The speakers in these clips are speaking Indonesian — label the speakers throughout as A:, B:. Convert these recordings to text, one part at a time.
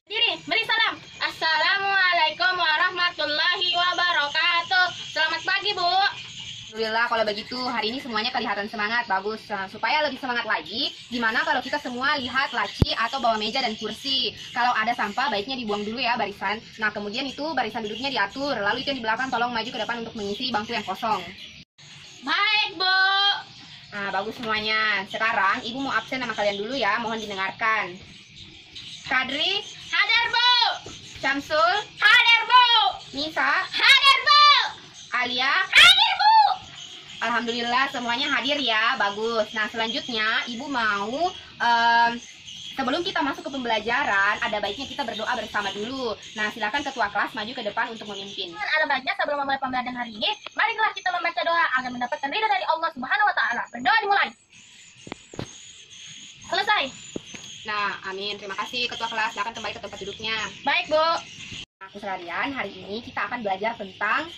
A: Diri, beri salam. Assalamualaikum warahmatullahi wabarakatuh. Selamat pagi, Bu.
B: Alhamdulillah kalau begitu hari ini semuanya kelihatan semangat, bagus. Nah, supaya lebih semangat lagi, gimana kalau kita semua lihat laci atau bawa meja dan kursi. Kalau ada sampah baiknya dibuang dulu ya barisan. Nah kemudian itu barisan duduknya diatur, lalu itu yang di belakang tolong maju ke depan untuk mengisi bangku yang kosong.
A: Baik, Bu.
B: Nah bagus semuanya. Sekarang ibu mau absen nama kalian dulu ya, mohon didengarkan. Kadri,
A: Hadir, Bu.
B: Syamsul,
A: Hadir, Bu.
B: Nisa,
A: Hadir, Bu.
B: Alia.
A: Hadir, Bu.
B: Alhamdulillah semuanya hadir ya, bagus. Nah selanjutnya ibu mau sebelum kita masuk ke pembelajaran ada baiknya kita berdoa bersama dulu. Nah silakan ketua kelas maju ke depan untuk memimpin.
A: Ada baiknya sebelum memulai pembelajaran hari ini, marilah kita membaca doa agar mendapatkan ridha dari Allah Subhanahu wa taala. Berdoa dimulai. Selesai.
B: Nah amin, terima kasih ketua kelas, silakan kembali ke tempat duduknya.
A: Baik, Bu.
B: Aku sekalian, hari ini kita akan belajar tentang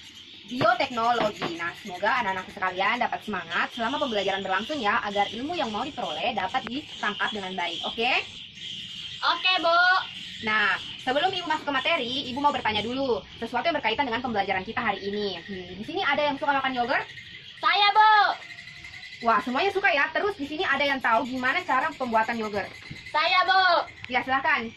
B: bioteknologi. Nah, semoga anak-anak sekalian dapat semangat selama pembelajaran berlangsung ya, agar ilmu yang mau diperoleh dapat ditangkap dengan baik. Oke?
A: Oke, Bu.
B: Nah, sebelum ibu masuk ke materi, ibu mau bertanya dulu sesuatu yang berkaitan dengan pembelajaran kita hari ini. Di sini ada yang suka makan yogurt?
A: Saya, Bu.
B: Wah, semuanya suka ya. Terus di sini ada yang tahu gimana cara pembuatan yogurt?
A: Saya, Bu.
B: Ya, silakan.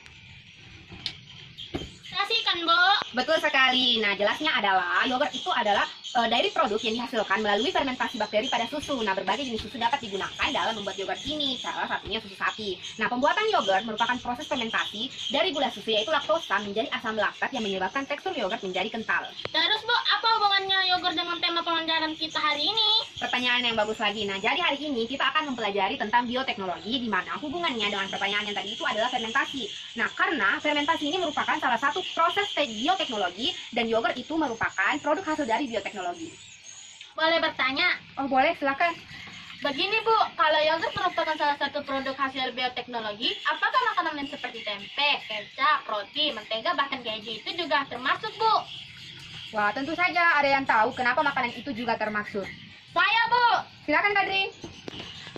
A: Kasihkan, Bu.
B: Betul sekali. Nah, jelasnya adalah yogurt itu adalah dari produk yang dihasilkan melalui fermentasi bakteri pada susu. Nah, berbagai jenis susu dapat digunakan dalam membuat yogurt ini. Salah satunya susu sapi. Nah, pembuatan yogurt merupakan proses fermentasi dari gula susu yaitu laktosa menjadi asam laktat yang menyebabkan tekstur yogurt menjadi kental.
A: Terus, Bu, apa hubungannya yogurt dengan tema pembelajaran kita hari ini?
B: Pertanyaan yang bagus lagi. Nah, jadi hari ini kita akan mempelajari tentang bioteknologi di mana hubungannya dengan pertanyaan yang tadi itu adalah fermentasi. Nah, karena fermentasi ini merupakan salah satu proses bioteknologi dan yogurt itu merupakan produk hasil dari bioteknologi.
A: Boleh bertanya?
B: Oh, boleh, silakan.
A: Begini, Bu, kalau yogurt merupakan salah satu produk hasil bioteknologi, apakah makanan lain seperti tempe, kecap, roti, mentega, bahkan keju itu juga termasuk, Bu?
B: Wah, tentu saja ada yang tahu kenapa makanan itu juga termaksud.
A: Saya, Bu.
B: Silakan, Kadri.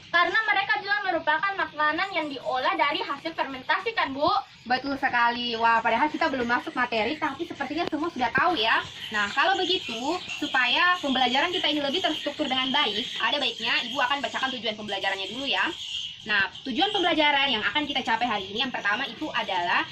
A: Karena mereka juga merupakan makanan yang diolah dari hasil fermentasi, kan, Bu?
B: Betul sekali. Wah, padahal kita belum masuk materi, tapi sepertinya semua sudah tahu ya. Nah, kalau begitu, supaya pembelajaran kita ini lebih terstruktur dengan baik, ada baiknya Ibu akan bacakan tujuan pembelajarannya dulu ya. Nah, tujuan pembelajaran yang akan kita capai hari ini yang pertama itu adalah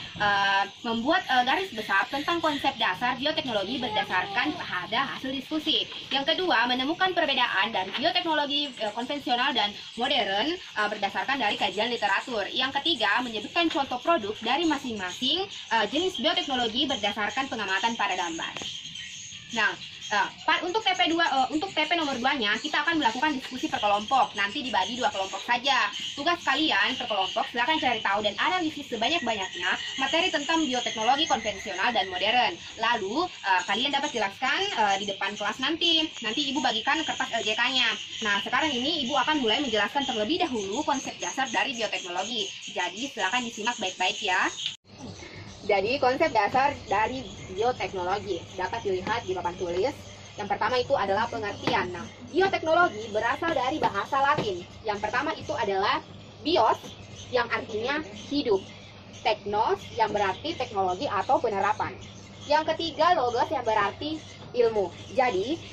B: membuat garis besar tentang konsep dasar bioteknologi berdasarkan pada hasil diskusi. Yang kedua, menemukan perbedaan dari bioteknologi konvensional dan modern berdasarkan dari kajian literatur. Yang ketiga, menyebutkan contoh produk dari masing-masing jenis bioteknologi berdasarkan pengamatan pada gambar. Nah, untuk TP nomor 2-nya kita akan melakukan diskusi per kelompok. Nanti dibagi 2 kelompok saja. Tugas kalian per kelompok silakan cari tahu dan analisis sebanyak-banyaknya materi tentang bioteknologi konvensional dan modern. Lalu kalian dapat jelaskan di depan kelas nanti. Nanti Ibu bagikan kertas LJK-nya. Nah, sekarang ini Ibu akan mulai menjelaskan terlebih dahulu konsep dasar dari bioteknologi. Jadi silakan disimak baik-baik ya. Jadi konsep dasar dari bioteknologi dapat dilihat di papan tulis. Yang pertama itu adalah pengertian. Nah, bioteknologi berasal dari bahasa Latin. Yang pertama itu adalah bios yang artinya hidup, teknos yang berarti teknologi atau penerapan. Yang ketiga logos yang berarti ilmu. Jadi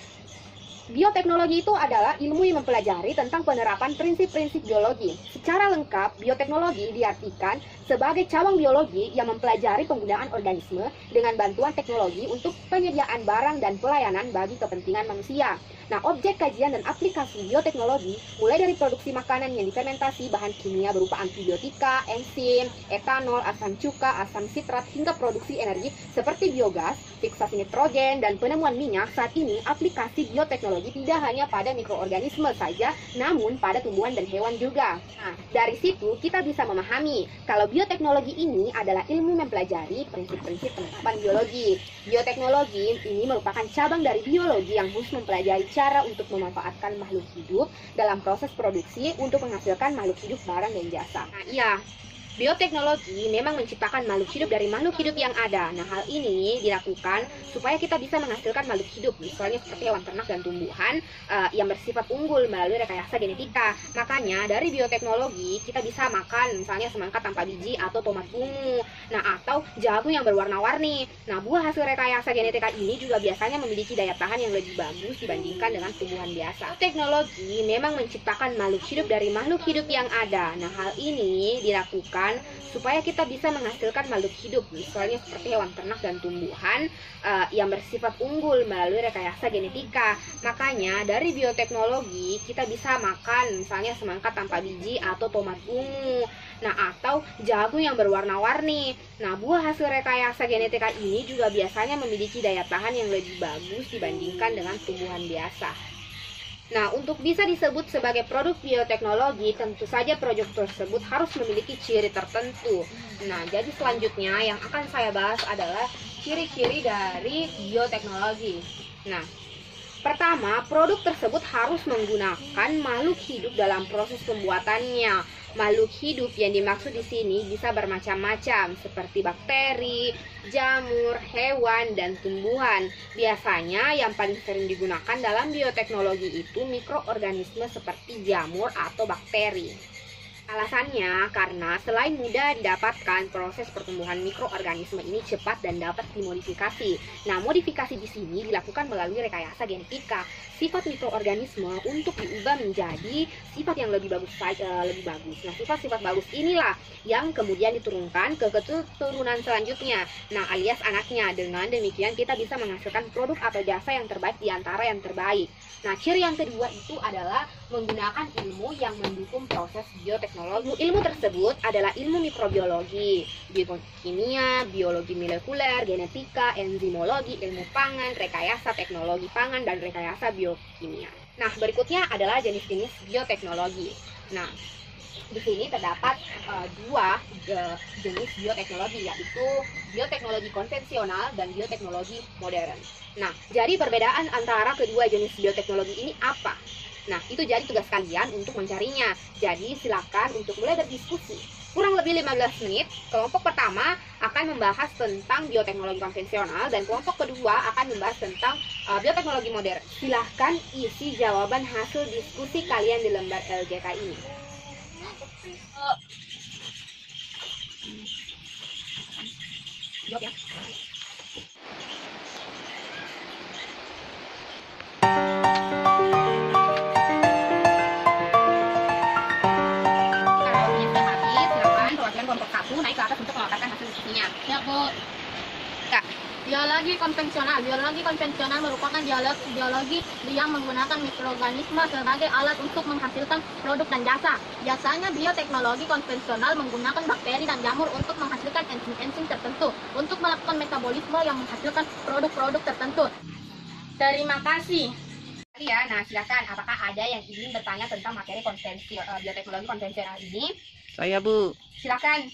B: bioteknologi itu adalah ilmu yang mempelajari tentang penerapan prinsip-prinsip biologi. Secara lengkap, bioteknologi diartikan sebagai cabang biologi yang mempelajari penggunaan organisme dengan bantuan teknologi untuk penyediaan barang dan pelayanan bagi kepentingan manusia. Nah, objek kajian dan aplikasi bioteknologi mulai dari produksi makanan yang difermentasi bahan kimia berupa antibiotika, enzim, etanol, asam cuka, asam sitrat, hingga produksi energi seperti biogas, fiksasi nitrogen, dan penemuan minyak. Saat ini, aplikasi bioteknologi tidak hanya pada mikroorganisme saja, namun pada tumbuhan dan hewan juga. Nah, dari situ kita bisa memahami kalau bioteknologi ini adalah ilmu mempelajari prinsip-prinsip penerapan biologi. Bioteknologi ini merupakan cabang dari biologi yang khusus mempelajari cara untuk memanfaatkan makhluk hidup dalam proses produksi untuk menghasilkan makhluk hidup barang dan jasa. Nah, iya. Bioteknologi memang menciptakan makhluk hidup dari makhluk hidup yang ada. Nah, hal ini dilakukan supaya kita bisa menghasilkan makhluk hidup, misalnya seperti hewan ternak dan tumbuhan yang bersifat unggul melalui rekayasa genetika. Makanya, dari bioteknologi kita bisa makan misalnya semangka tanpa biji atau tomat ungu, nah atau jagung yang berwarna-warni. Nah, buah hasil rekayasa genetika ini juga biasanya memiliki daya tahan yang lebih bagus dibandingkan dengan tumbuhan biasa. Teknologi memang menciptakan makhluk hidup dari makhluk hidup yang ada. Nah, hal ini dilakukan supaya kita bisa menghasilkan makhluk hidup, misalnya seperti hewan ternak dan tumbuhan yang bersifat unggul melalui rekayasa genetika. Makanya dari bioteknologi kita bisa makan misalnya semangka tanpa biji atau tomat ungu, nah atau jagung yang berwarna-warni. Nah, buah hasil rekayasa genetika ini juga biasanya memiliki daya tahan yang lebih bagus dibandingkan dengan tumbuhan biasa. Nah, untuk bisa disebut sebagai produk bioteknologi, tentu saja produk tersebut harus memiliki ciri tertentu. Nah, jadi selanjutnya yang akan saya bahas adalah ciri-ciri dari bioteknologi. Nah, pertama, produk tersebut harus menggunakan makhluk hidup dalam proses pembuatannya. Makhluk hidup yang dimaksud di sini bisa bermacam-macam, seperti bakteri, jamur, hewan, dan tumbuhan. Biasanya yang paling sering digunakan dalam bioteknologi itu mikroorganisme seperti jamur atau bakteri. Alasannya karena selain mudah didapatkan, proses pertumbuhan mikroorganisme ini cepat dan dapat dimodifikasi. Nah, modifikasi di sini dilakukan melalui rekayasa genetika. Sifat mikroorganisme untuk diubah menjadi sifat yang lebih bagus. Nah, sifat-sifat bagus inilah yang kemudian diturunkan ke keturunan selanjutnya. Nah, alias anaknya. Dengan demikian kita bisa menghasilkan produk atau jasa yang terbaik di antara yang terbaik. Nah, ciri yang kedua itu adalah menggunakan ilmu yang mendukung proses bioteknologi. Ilmu tersebut adalah ilmu mikrobiologi, biokimia, biologi molekuler, genetika, enzimologi, ilmu pangan, rekayasa teknologi pangan, dan rekayasa biokimia. Nah, berikutnya adalah jenis-jenis bioteknologi. Nah, di sini terdapat dua jenis bioteknologi, yaitu bioteknologi konvensional dan bioteknologi modern. Nah, jadi perbedaan antara kedua jenis bioteknologi ini apa? Nah, itu jadi tugas kalian untuk mencarinya. Jadi, silakan untuk mulai berdiskusi. Kurang lebih 15 menit, kelompok pertama akan membahas tentang bioteknologi konvensional dan kelompok kedua akan membahas tentang bioteknologi modern. Silahkan isi jawaban hasil diskusi kalian di lembar LJK ini. Jawab ya. Kelompok 1 naik ke atas untuk melaporkan hasil diskusinya.
A: Ya, Bu.
B: Kak.
A: Biologi konvensional. Biologi konvensional merupakan biologi yang menggunakan mikroorganisme sebagai alat untuk menghasilkan produk dan jasa. Biasanya bioteknologi konvensional menggunakan bakteri dan jamur untuk menghasilkan enzim-enzim tertentu untuk melakukan metabolisme yang menghasilkan produk-produk tertentu. Terima kasih.
B: Ya, nah silakan. Apakah ada yang ingin bertanya tentang materi bioteknologi konvensional ini?
C: Saya, Bu.
B: Silakan.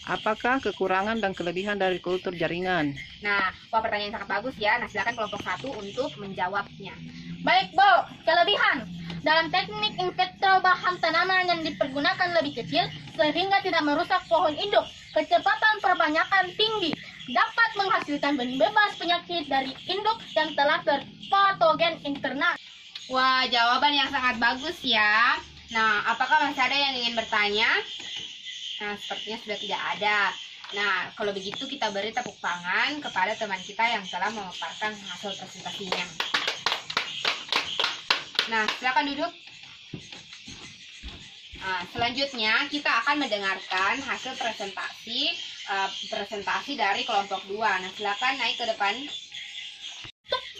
C: Apakah kekurangan dan kelebihan dari kultur jaringan?
B: Nah, pertanyaan yang sangat bagus ya. Nah, silakan kelompok 1 untuk menjawabnya.
A: Baik, Bu. Kelebihan. Dalam teknik in vitro bahan tanaman yang dipergunakan lebih kecil sehingga tidak merusak pohon induk. Kecepatan perbanyakan tinggi. Dapat menghasilkan benih bebas penyakit dari induk yang telah terpatogen internal.
B: Wah, jawaban yang sangat bagus ya. Nah, apakah masih ada yang ingin bertanya? Nah, sepertinya sudah tidak ada. Nah, kalau begitu kita beri tepuk tangan kepada teman kita yang telah memaparkan hasil presentasinya. Nah, silakan duduk. Nah, selanjutnya kita akan mendengarkan hasil presentasi dari kelompok 2. Nah, silakan naik ke depan.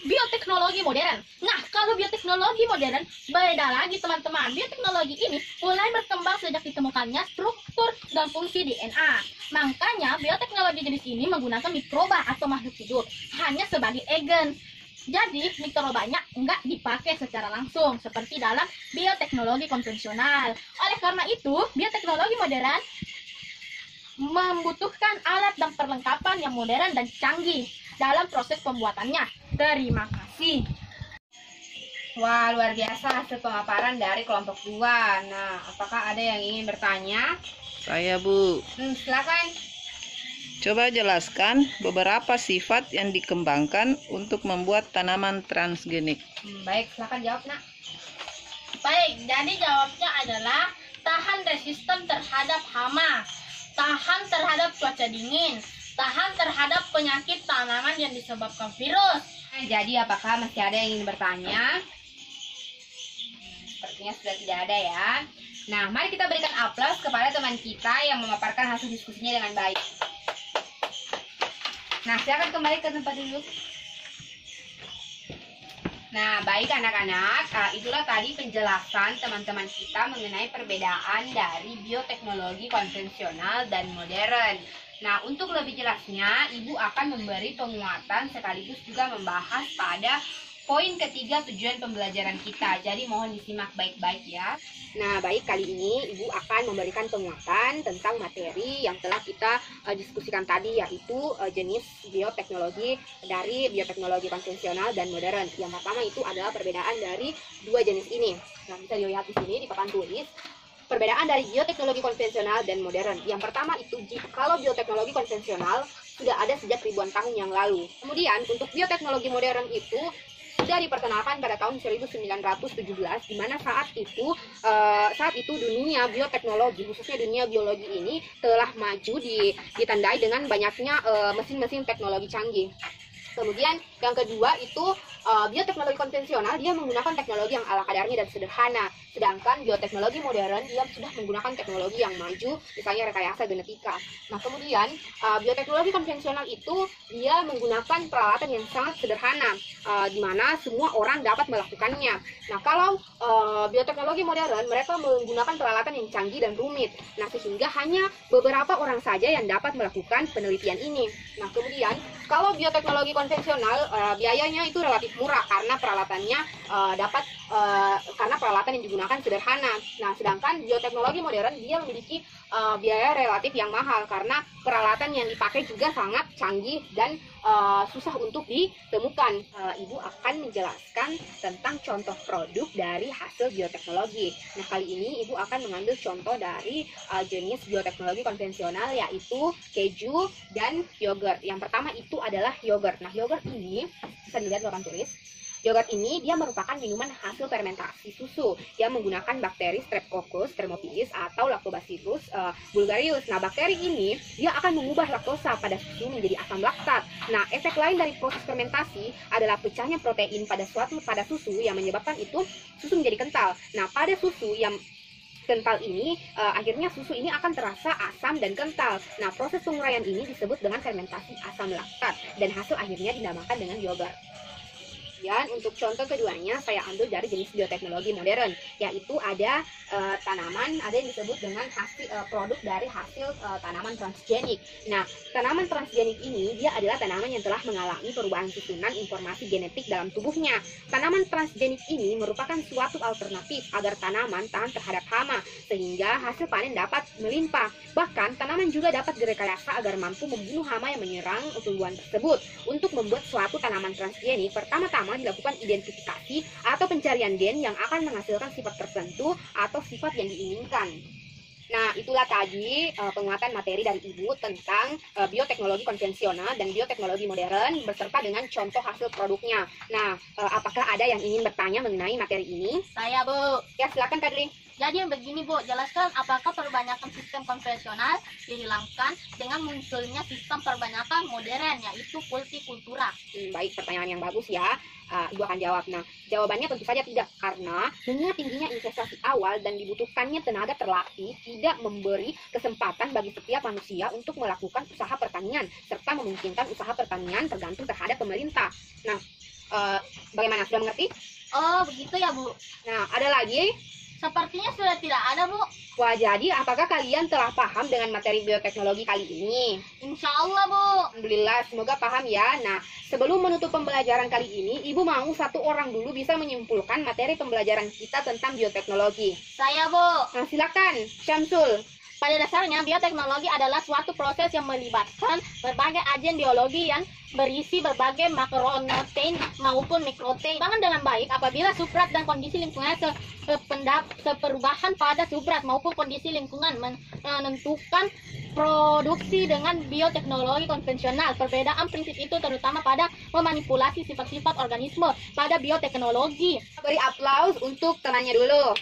A: Bioteknologi modern. Nah, kalau bioteknologi modern beda lagi teman-teman. Bioteknologi ini mulai berkembang sejak ditemukannya struktur dan fungsi DNA. Makanya bioteknologi jenis ini menggunakan mikroba atau makhluk hidup hanya sebagai agen. Jadi mikrobanya enggak dipakai secara langsung seperti dalam bioteknologi konvensional. Oleh karena itu, bioteknologi modern membutuhkan alat dan perlengkapan yang modern dan canggih dalam proses pembuatannya. Terima kasih.
B: Wah, luar biasa hasil pemaparan dari kelompok 2. Nah, apakah ada yang ingin bertanya?
C: Saya, Bu.
B: Silakan.
C: Coba jelaskan beberapa sifat yang dikembangkan untuk membuat tanaman transgenik.
B: Baik, silakan jawab, Nak.
A: Baik, jadi jawabnya adalah tahan resisten terhadap hama, tahan terhadap cuaca dingin, tahan terhadap penyakit tanaman yang disebabkan virus.
B: Jadi apakah masih ada yang ingin bertanya? Sepertinya sudah tidak ada ya. Nah, mari kita berikan aplaus kepada teman kita yang memaparkan hasil diskusinya dengan baik. Nah, silakan kembali ke tempat duduk. Nah, baik anak-anak, itulah tadi penjelasan teman-teman kita mengenai perbedaan dari bioteknologi konvensional dan modern. Nah, untuk lebih jelasnya, Ibu akan memberi penguatan sekaligus juga membahas pada poin ketiga tujuan pembelajaran kita. Jadi mohon disimak baik-baik ya. Nah, baik, kali ini Ibu akan memberikan penguatan tentang materi yang telah kita diskusikan tadi, yaitu jenis bioteknologi dari bioteknologi konvensional dan modern. Yang pertama itu adalah perbedaan dari dua jenis ini. Nah, bisa dilihat di sini di papan tulis. Perbedaan dari bioteknologi konvensional dan modern. Yang pertama itu, kalau bioteknologi konvensional sudah ada sejak ribuan tahun yang lalu. Kemudian untuk bioteknologi modern itu sudah diperkenalkan pada tahun 1917, di mana saat itu dunia bioteknologi, khususnya dunia biologi ini telah maju ditandai dengan banyaknya mesin-mesin teknologi canggih. Kemudian yang kedua itu bioteknologi konvensional, dia menggunakan teknologi yang ala kadarnya dan sederhana. Sedangkan bioteknologi modern dia sudah menggunakan teknologi yang maju, misalnya rekayasa genetika. Nah, kemudian bioteknologi konvensional itu dia menggunakan peralatan yang sangat sederhana, di mana semua orang dapat melakukannya. Nah, kalau bioteknologi modern mereka menggunakan peralatan yang canggih dan rumit. Nah, sehingga hanya beberapa orang saja yang dapat melakukan penelitian ini. Nah, kemudian kalau bioteknologi konvensional biayanya itu relatif murah karena peralatannya karena peralatan yang digunakan sederhana. Nah, sedangkan bioteknologi modern dia memiliki biaya relatif yang mahal karena peralatan yang dipakai juga sangat canggih dan susah untuk ditemukan. Ibu akan menjelaskan tentang contoh produk dari hasil bioteknologi. Nah, kali ini Ibu akan mengambil contoh dari jenis bioteknologi konvensional, yaitu keju dan yogurt. Yang pertama itu adalah yogurt. Nah, yogurt ini bisa dilihat di papan tulis. Yogurt ini dia merupakan minuman hasil fermentasi susu yang menggunakan bakteri Streptococcus thermophilus atau Lactobacillus bulgarius. Nah, bakteri ini dia akan mengubah laktosa pada susu menjadi asam laktat. Nah, efek lain dari proses fermentasi adalah pecahnya protein pada susu yang menyebabkan itu susu menjadi kental. Nah, pada susu yang kental ini, akhirnya susu ini akan terasa asam dan kental. Nah, proses penguraian ini disebut dengan fermentasi asam laktat dan hasil akhirnya dinamakan dengan yogurt. Dan untuk contoh keduanya saya ambil dari jenis bioteknologi modern, yaitu ada tanaman, ada yang disebut dengan produk dari hasil tanaman transgenik. Nah, tanaman transgenik ini dia adalah tanaman yang telah mengalami perubahan susunan informasi genetik dalam tubuhnya. Tanaman transgenik ini merupakan suatu alternatif agar tanaman tahan terhadap hama, sehingga hasil panen dapat melimpah. Bahkan, tanaman juga dapat direkayasa agar mampu membunuh hama yang menyerang tumbuhan tersebut. Untuk membuat suatu tanaman transgenik, pertama-tama dilakukan identifikasi atau pencarian gen yang akan menghasilkan sifat tertentu atau sifat yang diinginkan. Nah, itulah tadi penguatan materi dari Ibu tentang bioteknologi konvensional dan bioteknologi modern beserta dengan contoh hasil produknya. Nah, apakah ada yang ingin bertanya mengenai materi ini?
A: Saya, Bu.
B: Ya, silakan Kak Dri.
A: Jadi begini, Bu, jelaskan apakah perbanyakan sistem konvensional dihilangkan dengan munculnya sistem perbanyakan modern, yaitu multikultura.
B: Baik, pertanyaan yang bagus ya. Ibu akan jawab. Nah, jawabannya tentu saja tidak, karena dengan tingginya investasi awal dan dibutuhkannya tenaga terlatih tidak memberi kesempatan bagi setiap manusia untuk melakukan usaha pertanian, serta memungkinkan usaha pertanian tergantung terhadap pemerintah. Nah, bagaimana? Sudah mengerti?
A: Oh, begitu ya, Bu.
B: Nah, ada lagi?
A: Sepertinya sudah tidak ada, Bu.
B: Wah, jadi apakah kalian telah paham dengan materi bioteknologi kali ini?
A: Insya Allah, Bu.
B: Alhamdulillah, semoga paham ya. Nah, sebelum menutup pembelajaran kali ini, Ibu mau satu orang dulu bisa menyimpulkan materi pembelajaran kita tentang bioteknologi.
A: Saya, Bu.
B: Nah, silakan, Syamsul.
A: Pada dasarnya, bioteknologi adalah suatu proses yang melibatkan berbagai agen biologi yang berisi berbagai makronutrien maupun mikronutrien. Pengembangan dengan baik apabila substrat dan kondisi lingkungan seperubahan pada substrat maupun kondisi lingkungan menentukan produksi dengan bioteknologi konvensional. Perbedaan prinsip itu terutama pada memanipulasi sifat-sifat organisme pada bioteknologi.
B: Beri aplaus untuk temannya dulu.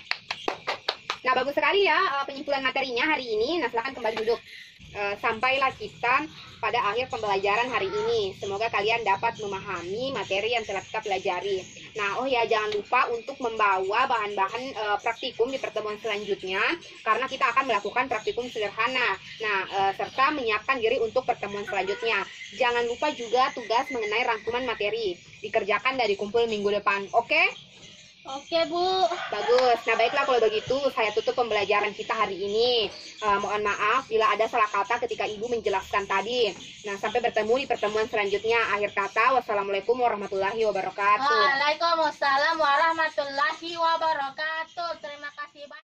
B: Nah, bagus sekali ya penyimpulan materinya hari ini. Nah, silahkan kembali duduk. Sampailah kita pada akhir pembelajaran hari ini. Semoga kalian dapat memahami materi yang telah kita pelajari. Nah, oh ya, jangan lupa untuk membawa bahan-bahan praktikum di pertemuan selanjutnya, karena kita akan melakukan praktikum sederhana. Nah, serta menyiapkan diri untuk pertemuan selanjutnya. Jangan lupa juga tugas mengenai rangkuman materi. Dikerjakan dari kumpul minggu depan. Oke?
A: Oke, Bu.
B: Bagus. Nah, baiklah kalau begitu saya tutup pembelajaran kita hari ini. Mohon maaf bila ada salah kata ketika Ibu menjelaskan tadi. Nah, sampai bertemu di pertemuan selanjutnya. Akhir kata, wassalamualaikum warahmatullahi wabarakatuh.
A: Waalaikumsalam warahmatullahi wabarakatuh. Terima kasih banyak.